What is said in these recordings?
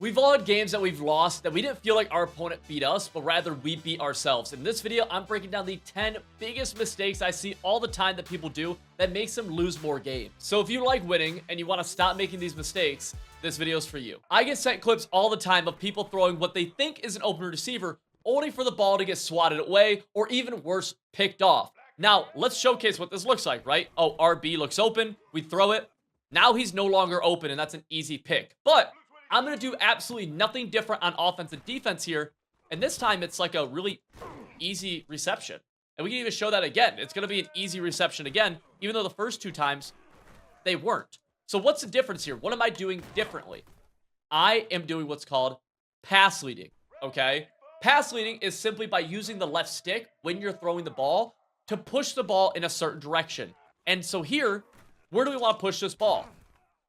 We've all had games that we've lost that we didn't feel like our opponent beat us, but rather we beat ourselves. In this video, I'm breaking down the 10 biggest mistakes I see all the time that people do that makes them lose more games. So if you like winning and you want to stop making these mistakes, this video is for you. I get sent clips all the time of people throwing what they think is an open receiver, only for the ball to get swatted away, or even worse, picked off. Now, let's showcase what this looks like, right? Oh, RB looks open, we throw it. Now he's no longer open, and that's an easy pick. But I'm going to do absolutely nothing different on offense and defense here. And this time, it's like a really easy reception. And we can even show that again. It's going to be an easy reception again, even though the first two times, they weren't. So what's the difference here? What am I doing differently? I am doing what's called pass leading, okay? Pass leading is simply by using the left stick when you're throwing the ball to push the ball in a certain direction. And so here, where do we want to push this ball?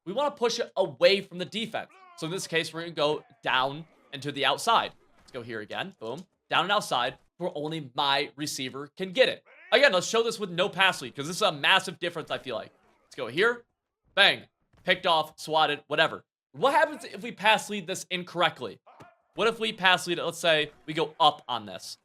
We want to push it away from the defense. So in this case, we're going to go down and to the outside. Let's go here again. Boom. Down and outside where only my receiver can get it. Again, let's show this with no pass lead because this is a massive difference, I feel like. Let's go here. Bang. Picked off, swatted, whatever. What happens if we pass lead this incorrectly? What if we pass lead it, let's say we go up on this?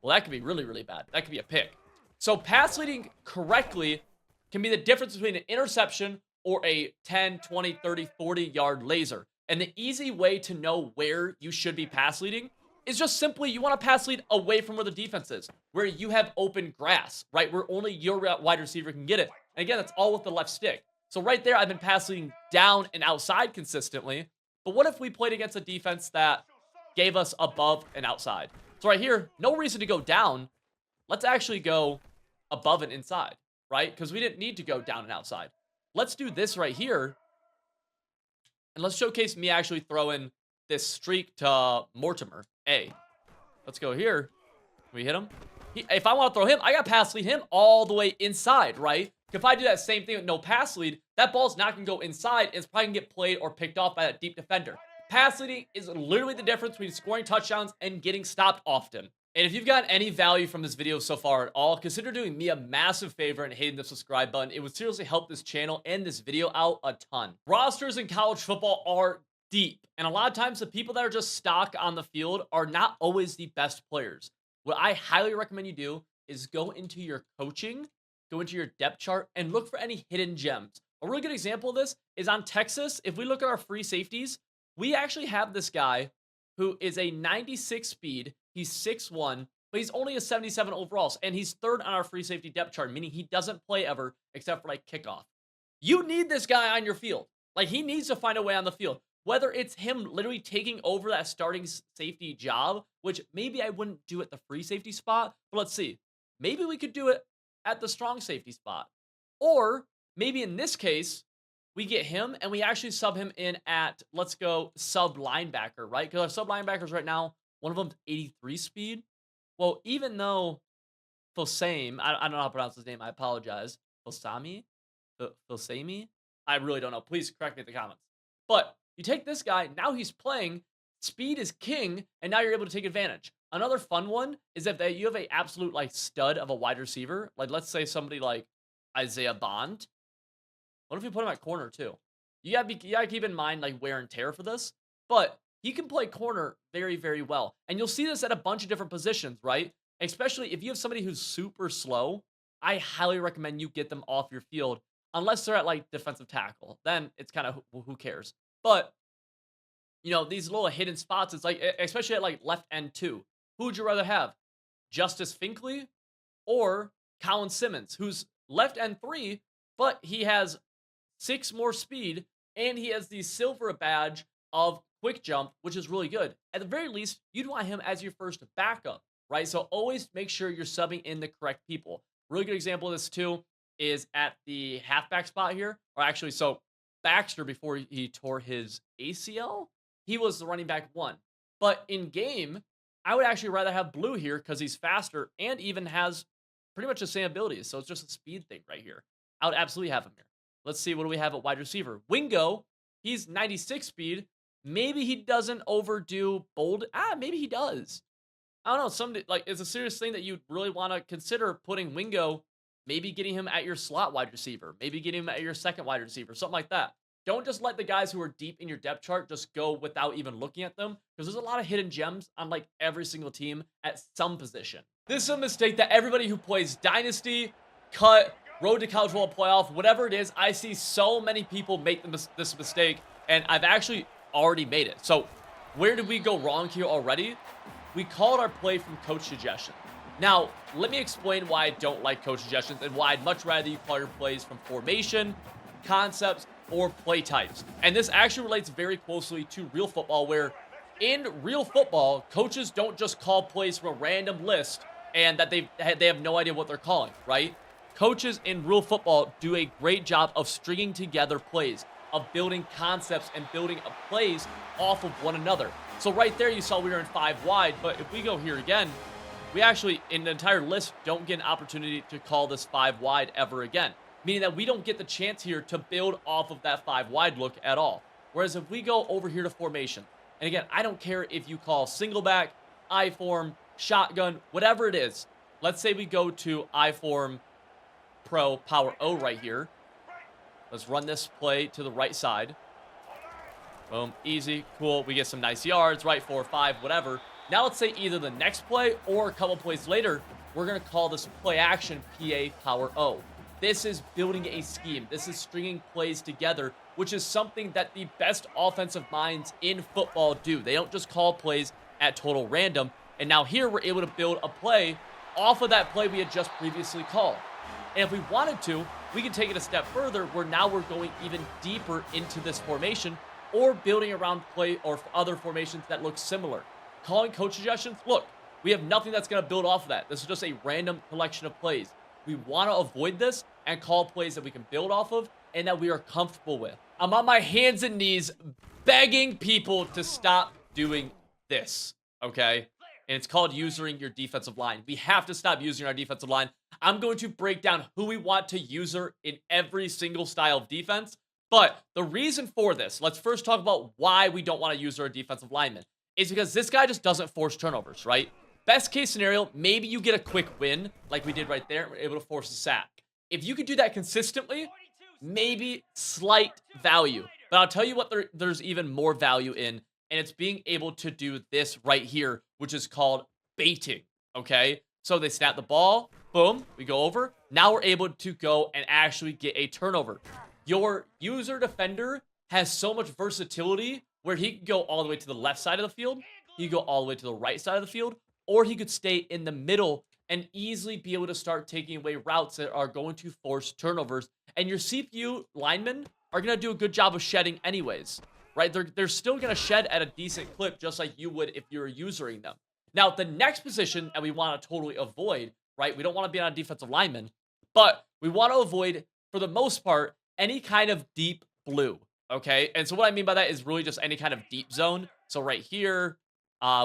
Well, that could be really, really bad. That could be a pick. So pass leading correctly can be the difference between an interception or a 10, 20, 30, 40 yard laser. And the easy way to know where you should be pass leading is just simply you want to pass lead away from where the defense is, where you have open grass, right? Where only your wide receiver can get it. And again, that's all with the left stick. So right there, I've been pass leading down and outside consistently. But what if we played against a defense that gave us above and outside? So right here, no reason to go down. Let's actually go above and inside, right? Because we didn't need to go down and outside. Let's do this right here. And let's showcase me actually throwing this streak to Mortimer. A. Let's go here. Can we hit him? If I want to throw him, I got to pass lead him all the way inside, right? If I do that same thing with no pass lead, that ball's not going to go inside. It's probably going to get played or picked off by that deep defender. Pass leading is literally the difference between scoring touchdowns and getting stopped often. And if you've gotten any value from this video so far at all, consider doing me a massive favor and hitting the subscribe button. It would seriously help this channel and this video out a ton. Rosters in college football are deep, and a lot of times the people that are just stock on the field are not always the best players. What I highly recommend you do is go into your coaching, go into your depth chart, and look for any hidden gems. A really good example of this is on Texas. If we look at our free safeties, we actually have this guy who is a 96 speed. He's 6'1", but he's only a 77 overalls, and he's third on our free safety depth chart, meaning he doesn't play ever except for like kickoff. You need this guy on your field. Like, he needs to find a way on the field. Whether it's him literally taking over that starting safety job, which maybe I wouldn't do at the free safety spot, but let's see. Maybe we could do it at the strong safety spot. Or maybe in this case, we get him and we actually sub him in at, let's go sub linebacker, right? Because our sub linebackers right now, one of them's 83 speed. Well, even though Fosame, I don't know how to pronounce his name. I apologize. Fosami? Fosami? I really don't know. Please correct me in the comments. But you take this guy, now he's playing. Speed is king, and now you're able to take advantage. Another fun one is if you have a absolute like stud of a wide receiver. Like, let's say somebody like Isaiah Bond. What if we put him at corner too? You gotta keep in mind like wear and tear for this. But he can play corner very, very well. And you'll see this at a bunch of different positions, right? Especially if you have somebody who's super slow, I highly recommend you get them off your field unless they're at like defensive tackle. Then it's kind of who cares. But, you know, these little hidden spots, it's like, especially at like left end two. Who would you rather have? Justice Finkley or Colin Simmons, who's left end three, but he has 6 more speed and he has the silver badge of quick jump, which is really good. At the very least, you'd want him as your first backup, right? So always make sure you're subbing in the correct people. Really good example of this too is at the halfback spot here. Or actually, so Baxter, before he tore his ACL, he was the running back 1. But in game, I would actually rather have Blue here because he's faster and even has pretty much the same abilities. So it's just a speed thing right here. I would absolutely have him here. Let's see, what do we have at wide receiver? Wingo, he's 96 speed. Maybe he doesn't overdo bold. Maybe he does. I don't know. Somebody like it's a serious thing that you really want to consider putting Wingo. Maybe getting him at your slot wide receiver. Maybe getting him at your second wide receiver. Something like that. don't just let the guys who are deep in your depth chart just go without even looking at them, because there's a lot of hidden gems on like every single team at some position. This is a mistake that everybody who plays Dynasty, Cut, Road to College World Playoff, whatever it is, I see so many people make this mistake, and I've actually already made it. So where did we go wrong here already? We called our play from coach suggestion. Now, let me explain why I don't like coach suggestions and why I'd much rather you call your plays from formation, concepts, or play types. And this actually relates very closely to real football, where in real football, coaches don't just call plays from a random list and that they have no idea what they're calling, right? Coaches in real football do a great job of stringing together plays, of building concepts and building plays off of one another. So right there, you saw we were in 5 wide, but if we go here again, we actually, in the entire list, don't get an opportunity to call this 5 wide ever again. Meaning that we don't get the chance here to build off of that 5 wide look at all. Whereas if we go over here to formation, and again, I don't care if you call single back, I form, shotgun, whatever it is. Let's say we go to I form Pro Power O right here. Let's run this play to the right side. Boom, easy, cool. We get some nice yards, right? 4 or 5, whatever. Now let's say either the next play or a couple plays later, we're going to call this play action PA Power O. This is building a scheme. This is stringing plays together, which is something that the best offensive minds in football do. They don't just call plays at total random. And now here we're able to build a play off of that play we had just previously called. And if we wanted to, we can take it a step further where now we're going even deeper into this formation or building around play or other formations that look similar. Calling coach suggestions, look, we have nothing that's going to build off of that. This is just a random collection of plays. We want to avoid this and call plays that we can build off of and that we are comfortable with. I'm on my hands and knees begging people to stop doing this, okay? And it's called usering your defensive line. We have to stop using our defensive line. I'm going to break down who we want to user in every single style of defense. But the reason for this, let's first talk about why we don't want to use our defensive lineman. Is because this guy just doesn't force turnovers, right? Best case scenario, maybe you get a quick win, like we did right there, and we're able to force a sack. If you could do that consistently, maybe slight value. But I'll tell you what there's even more value in, and it's being able to do this right here, which is called baiting, okay? So they snap the ball, boom, we go over. Now we're able to go and actually get a turnover. Your user defender has so much versatility where he could go all the way to the left side of the field, he could go all the way to the right side of the field, or he could stay in the middle and easily be able to start taking away routes that are going to force turnovers. And your CPU linemen are going to do a good job of shedding anyways, right? They're still going to shed at a decent clip, just like you would if you were usering them. Now, the next position that we want to totally avoid, right? We don't want to be on a defensive lineman, but we want to avoid, for the most part, any kind of deep blue, okay? And so what I mean by that is really just any kind of deep zone. So right here,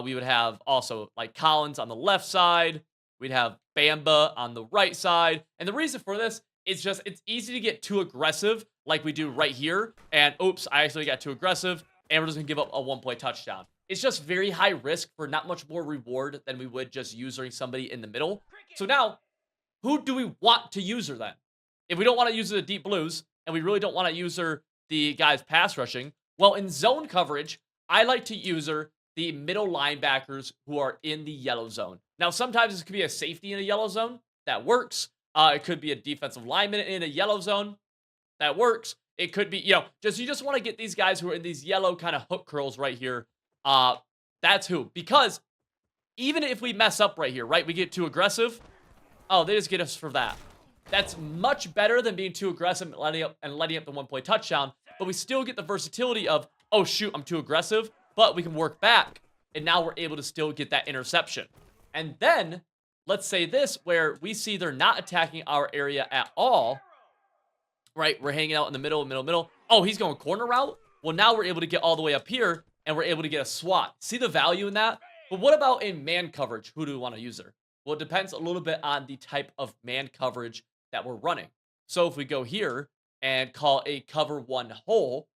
we would have also like Collins on the left side. We'd have Bamba on the right side. And the reason for this is just it's easy to get too aggressive like we do right here. And oops, I actually got too aggressive. And we're just going to give up a 1-point touchdown. It's just very high risk for not much more reward than we would just using somebody in the middle. So now, who do we want to user then? If we don't want to use the deep blues, and we really don't want to user the guys pass rushing, well, in zone coverage, I like to user the middle linebackers who are in the yellow zone. Now, sometimes this could be a safety in a yellow zone. That works. It could be a defensive lineman in a yellow zone. That works. It could be, you just want to get these guys who are in these yellow kind of hook curls right here. That's who. Because even if we mess up right here, right, we get too aggressive. Oh, they just get us for that. That's much better than being too aggressive and letting up the 1-point touchdown. But we still get the versatility of, oh, shoot, I'm too aggressive. But we can work back, and now we're able to still get that interception. And then, let's say this, where we see they're not attacking our area at all, right? We're hanging out in the middle. Oh, he's going corner route? Well, now we're able to get all the way up here, and we're able to get a swat. See the value in that? But what about in man coverage? Who do we want to use there? Well, it depends a little bit on the type of man coverage that we're running. So if we go here and call a cover 1 hole,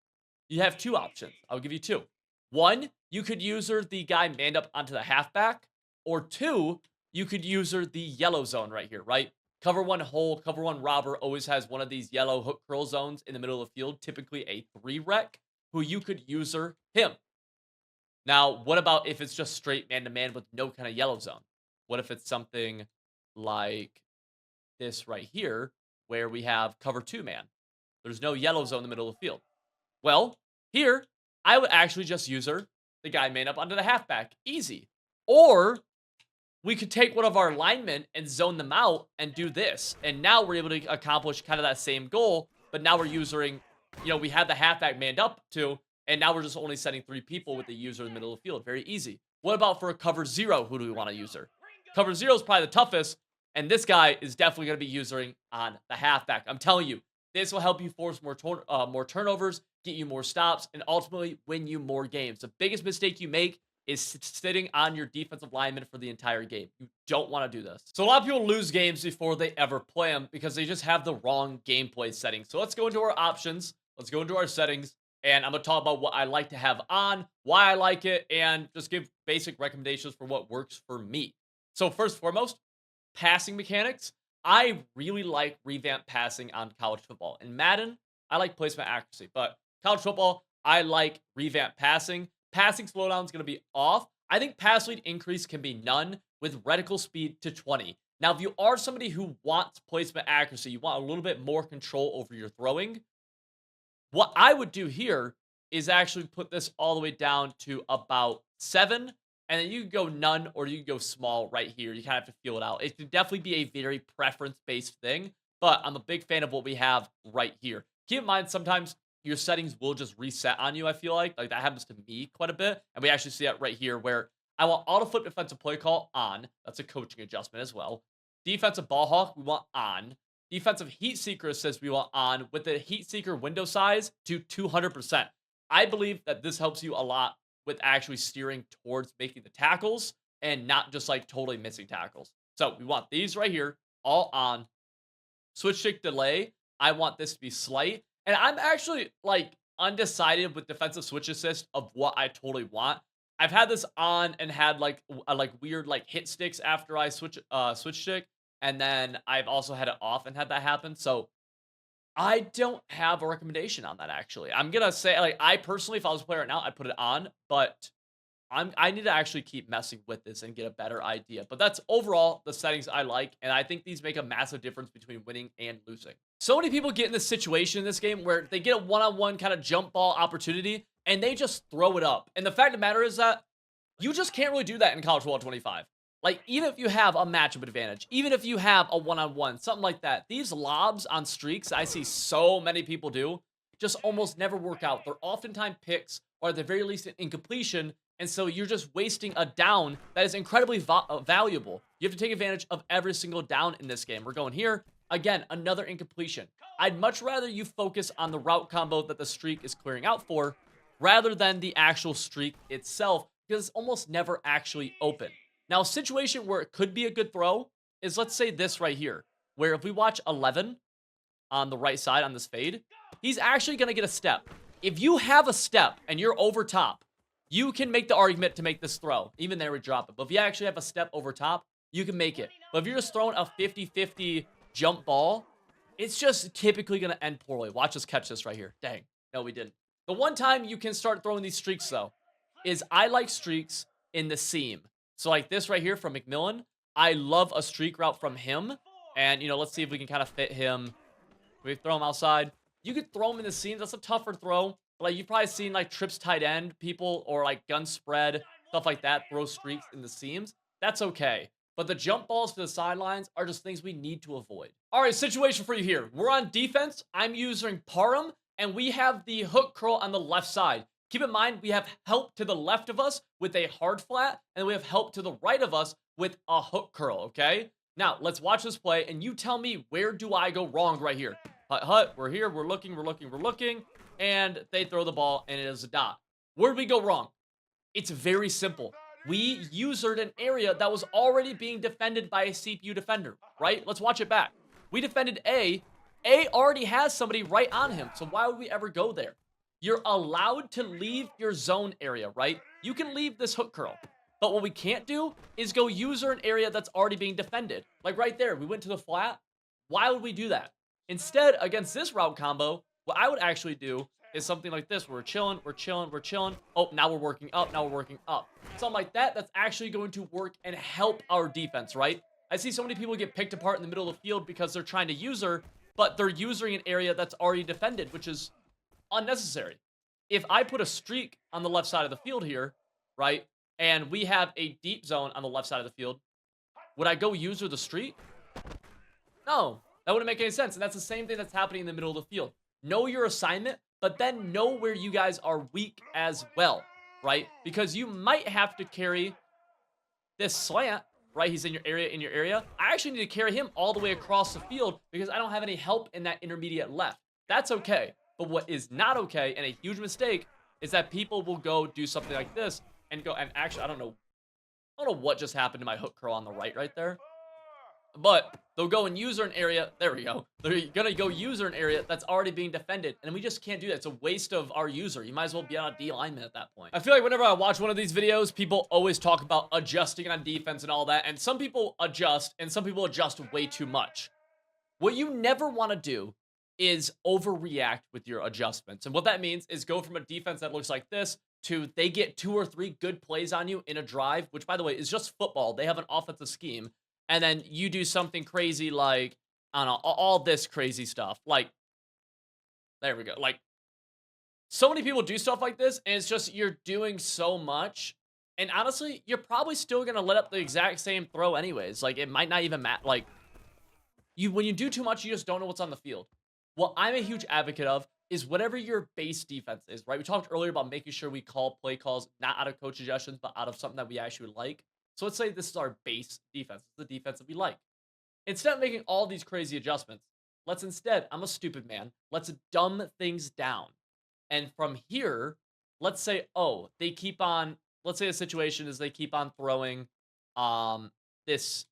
you have 2 options. I'll give you 2. 1, you could user the guy manned up onto the halfback, or 2, you could user the yellow zone right here, right? Cover one hole, cover one robber always has one of these yellow hook curl zones in the middle of the field, typically a 3-rec, who you could user him. Now, what about if it's just straight man-to-man with no kind of yellow zone? What if it's something like this right here, where we have cover 2 man? There's no yellow zone in the middle of the field. Well, here, I would actually just user the guy man up onto the halfback. Easy. Or we could take one of our linemen and zone them out and do this. And now we're able to accomplish kind of that same goal, but now we're using, we have the halfback manned up to, and now we're just only sending 3 people with the user in the middle of the field. Very easy. What about for a cover 0? Who do we want to user? Cover 0 is probably the toughest, and this guy is definitely going to be using on the halfback. I'm telling you, this will help you force more turnovers, get you more stops, and ultimately win you more games. The biggest mistake you make is sitting on your defensive lineman for the entire game. You don't want to do this. So a lot of people lose games before they ever play them because they just have the wrong gameplay settings. So let's go into our options. Let's go into our settings. And I'm going to talk about what I like to have on, why I like it, and just give basic recommendations for what works for me. So first and foremost, passing mechanics. I really like revamped passing on college football. In Madden, I like placement accuracy. But college football, I like revamped passing. Passing slowdown is going to be off. I think pass speed increase can be none with reticle speed to 20. Now, if you are somebody who wants placement accuracy, you want a little bit more control over your throwing, what I would do here is actually put this all the way down to about 7, and then you can go none or you can go small right here. You kind of have to feel it out. It can definitely be a very preference-based thing, but I'm a big fan of what we have right here. Keep in mind, sometimes your settings will just reset on you, I feel like. Like, that happens to me quite a bit, and we actually see that right here where I want auto-flip defensive play call on. That's a coaching adjustment as well. Defensive ball hawk, we want on. Defensive heat seeker assist, we want on with the heat seeker window size to 200%. I believe that this helps you a lot with actually steering towards making the tackles and not just like totally missing tackles. So we want these right here, all on. Switch stick delay, I want this to be slight. And I'm actually like undecided with defensive switch assist of what I totally want. I've had this on and had like weird like hit sticks after I switch stick, and then I've also had it off and had that happen. So I don't have a recommendation on that actually. I'm gonna say like I personally, if I was a player right now, I'd put it on, but I need to actually keep messing with this and get a better idea. But that's overall the settings I like, and I think these make a massive difference between winning and losing. So many people get in this situation in this game where they get a one-on-one kind of jump ball opportunity, and they just throw it up. And the fact of the matter is that you just can't really do that in College Football 25. Like, even if you have a matchup advantage, even if you have a one-on-one, something like that, these lobs on streaks I see so many people do just almost never work out. They're oftentimes picks, or at the very least an incompletion, and so you're just wasting a down that is incredibly valuable. You have to take advantage of every single down in this game. We're going here. Again, another incompletion. I'd much rather you focus on the route combo that the streak is clearing out for, rather than the actual streak itself, because it's almost never actually open. Now, a situation where it could be a good throw is, let's say this right here, where if we watch 11 on the right side on this fade, he's actually going to get a step. If you have a step and you're over top, you can make the argument to make this throw. Even there, we drop it. But if you actually have a step over top, you can make it. But if you're just throwing a 50-50 jump ball, it's just typically going to end poorly. Watch us catch this right here. Dang. No, we didn't. The one time you can start throwing these streaks, though, is I like streaks in the seam. So like this right here from McMillan, I love a streak route from him. And, let's see if we can kind of fit him. We throw him outside. You could throw him in the seams. That's a tougher throw. Like, you've probably seen, like, trips tight end people or, like, gun spread, stuff like that, throw streaks in the seams. That's okay. But the jump balls to the sidelines are just things we need to avoid. All right, situation for you here. We're on defense. I'm using Parham, and we have the hook curl on the left side. Keep in mind, we have help to the left of us with a hard flat, and we have help to the right of us with a hook curl, okay? Now, let's watch this play, and you tell me, where do I go wrong right here? Hut, we're here, we're looking, and they throw the ball, and it is a dot. Where did we go wrong? It's very simple. We usered an area that was already being defended by a CPU defender, right? Let's watch it back. We defended A. A already has somebody right on him, so why would we ever go there? You're allowed to leave your zone area, right? You can leave this hook curl. But what we can't do is go user an area that's already being defended. Like right there, we went to the flat, Why would we do that? Instead, against this route combo, what I would actually do is something like this. We're chilling, we're chilling, we're chilling. Oh, now we're working up, now we're working up. Something like that, that's actually going to work and help our defense, right? I see so many people get picked apart in the middle of the field because they're trying to user, but they're using an area that's already defended, which is unnecessary. If I put a streak on the left side of the field here, right, and we have a deep zone on the left side of the field, would I go user the streak? No, that wouldn't make any sense. And that's the same thing that's happening in the middle of the field. Know your assignment, but then know where you guys are weak as well, right? Because you might have to carry this slant, right? He's in your area, I actually need to carry him all the way across the field because I don't have any help in that intermediate left. That's okay. But what is not okay, and a huge mistake, is that people will go do something like this and go, and actually, I don't know what just happened to my hook curl on the right there. But they'll go and user an area. There we go. They're gonna go user an area that's already being defended, and we just can't do that. It's a waste of our user. You might as well be on a D lineman at that point. I feel like whenever I watch one of these videos, people always talk about adjusting on defense and all that, and some people adjust, and some people adjust way too much. What you never want to do is overreact with your adjustments, and what that means is go from a defense that looks like this to they get 2 or 3 good plays on you in a drive, which, by the way, is just football. They have an offensive scheme. And then you do something crazy like, I don't know, all this crazy stuff. Like, there we go. Like, so many people do stuff like this, and it's just you're doing so much. And honestly, you're probably still going to let up the exact same throw anyways. Like, it might not even matter. Like, when you do too much, you just don't know what's on the field. What I'm a huge advocate of is whatever your base defense is, right? We talked earlier about making sure we call play calls not out of coach suggestions, but out of something that we actually like. So let's say this is our base defense. It's the defense that we like. Instead of making all these crazy adjustments, let's instead, I'm a stupid man, let's dumb things down. And from here, let's say, oh, they keep on, let's say the situation is they keep on throwing this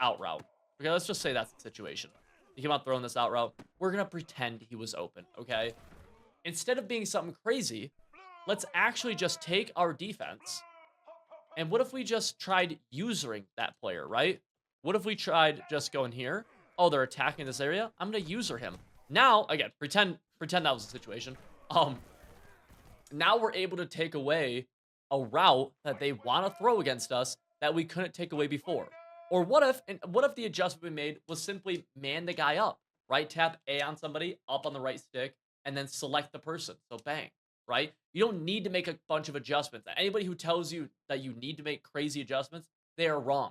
out route. Okay, let's just say that's the situation. They keep on throwing this out route. We're going to pretend he was open, okay? Instead of being something crazy, let's actually just take our defense. And what if we just tried usering that player, right? What if we tried just going here? Oh, they're attacking this area. I'm going to user him. Now, again, pretend that was the situation. Now we're able to take away a route that they want to throw against us that we couldn't take away before. Or what if the adjustment we made was simply man the guy up, right? Tap A on somebody, up on the right stick, and then select the person. So bang. Right? You don't need to make a bunch of adjustments. Anybody who tells you that you need to make crazy adjustments, they are wrong.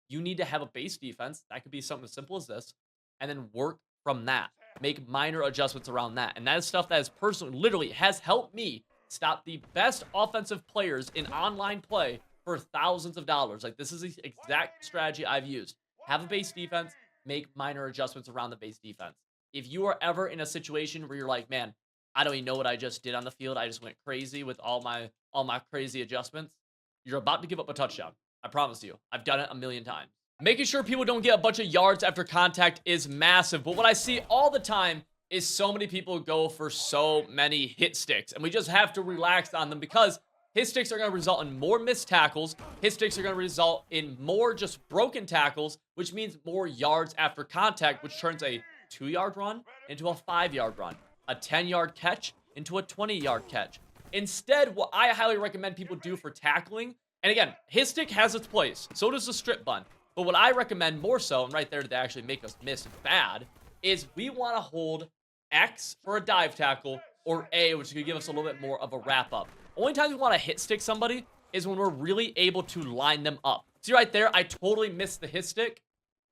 You need to have a base defense. That could be something as simple as this, and then work from that. Make minor adjustments around that. And that is stuff that is personally, literally has helped me stop the best offensive players in online play for thousands of dollars. Like, this is the exact strategy I've used. Have a base defense, make minor adjustments around the base defense. If you are ever in a situation where you're like, man, I don't even know what I just did on the field. I just went crazy with all my crazy adjustments. You're about to give up a touchdown. I promise you. I've done it a million times. Making sure people don't get a bunch of yards after contact is massive. But what I see all the time is so many people go for so many hit sticks. And we just have to relax on them because hit sticks are going to result in more missed tackles. Hit sticks are going to result in more just broken tackles, which means more yards after contact, which turns a 2-yard run into a 5-yard run. A 10-yard catch into a 20-yard catch. Instead, what I highly recommend people do for tackling, and again, hit stick has its place, so does the strip bun, but what I recommend more so, and right there to actually make us miss bad, is we want to hold X for a dive tackle, or A, which is going to give us a little bit more of a wrap-up. Only times we want to hit stick somebody is when we're really able to line them up. See right there, I totally missed the hit stick,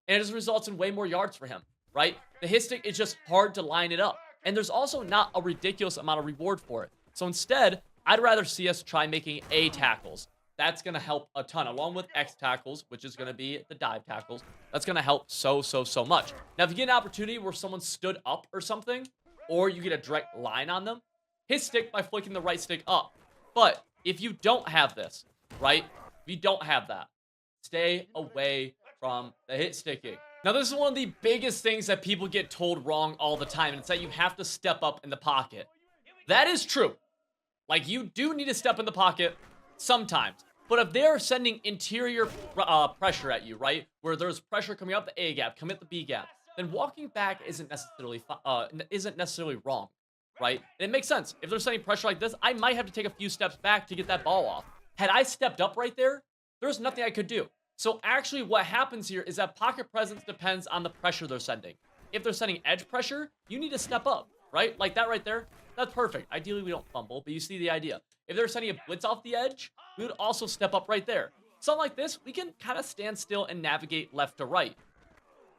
and it just results in way more yards for him, right? The hit stick is just hard to line it up. And there's also not a ridiculous amount of reward for it. So instead, I'd rather see us try making A tackles. That's going to help a ton, along with X tackles, which is going to be the dive tackles. That's going to help so much. Now, if you get an opportunity where someone stood up or something, or you get a direct line on them, hit stick by flicking the right stick up. But if you don't have this, right? If you don't have that, stay away from the hit sticking. Now, this is one of the biggest things that people get told wrong all the time, and it's that you have to step up in the pocket. That is true. Like, you do need to step in the pocket sometimes. But if they're sending interior pressure at you, right, where there's pressure coming up the A gap, coming up the B gap, then walking back isn't necessarily wrong, right? And it makes sense. If they're sending pressure like this, I might have to take a few steps back to get that ball off. Had I stepped up right there, there's nothing I could do. So actually what happens here is that pocket presence depends on the pressure they're sending. If they're sending edge pressure, you need to step up, right? Like that right there, that's perfect. Ideally, we don't fumble, but you see the idea. If they're sending a blitz off the edge, we would also step up right there. Something like this, we can kind of stand still and navigate left to right.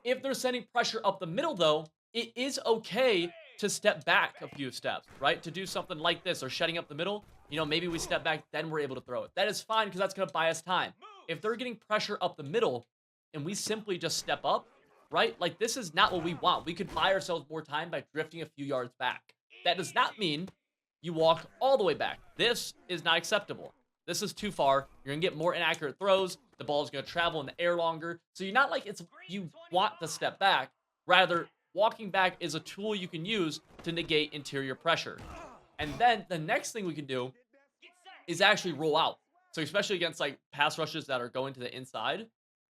If they're sending pressure up the middle, though, it is okay to step back a few steps, right? To do something like this or shedding up the middle, you know, maybe we step back, then we're able to throw it. That is fine because that's going to buy us time. If they're getting pressure up the middle and we simply just step up, right? Like this is not what we want. We could buy ourselves more time by drifting a few yards back. That does not mean you walk all the way back. This is not acceptable. This is too far. You're going to get more inaccurate throws. The ball is going to travel in the air longer. So you're not like you want to step back. Rather, walking back is a tool you can use to negate interior pressure. And then the next thing we can do is actually roll out. So especially against like pass rushes that are going to the inside,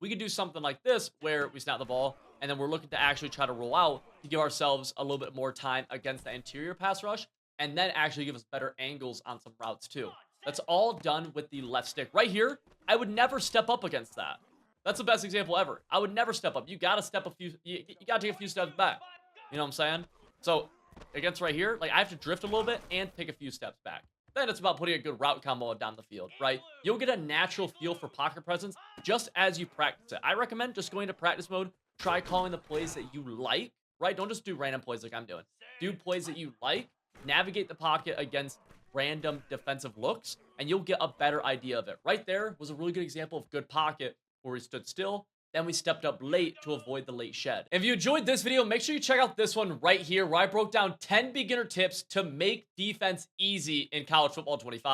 we could do something like this where we snap the ball and then we're looking to actually try to roll out to give ourselves a little bit more time against the interior pass rush and then actually give us better angles on some routes too. That's all done with the left stick. Right here, I would never step up against that. That's the best example ever. I would never step up. You gotta step a few, you gotta take a few steps back. You know what I'm saying? So against right here, like I have to drift a little bit and take a few steps back. Then it's about putting a good route combo down the field, right? You'll get a natural feel for pocket presence just as you practice it. I recommend just going to practice mode, try calling the plays that you like, right? Don't just do random plays like I'm doing. Do plays that you like, navigate the pocket against random defensive looks, and you'll get a better idea of it. Right there was a really good example of good pocket where we stood still, then we stepped up late to avoid the late shed. If you enjoyed this video, make sure you check out this one right here where I broke down 10 beginner tips to make defense easy in College Football 25.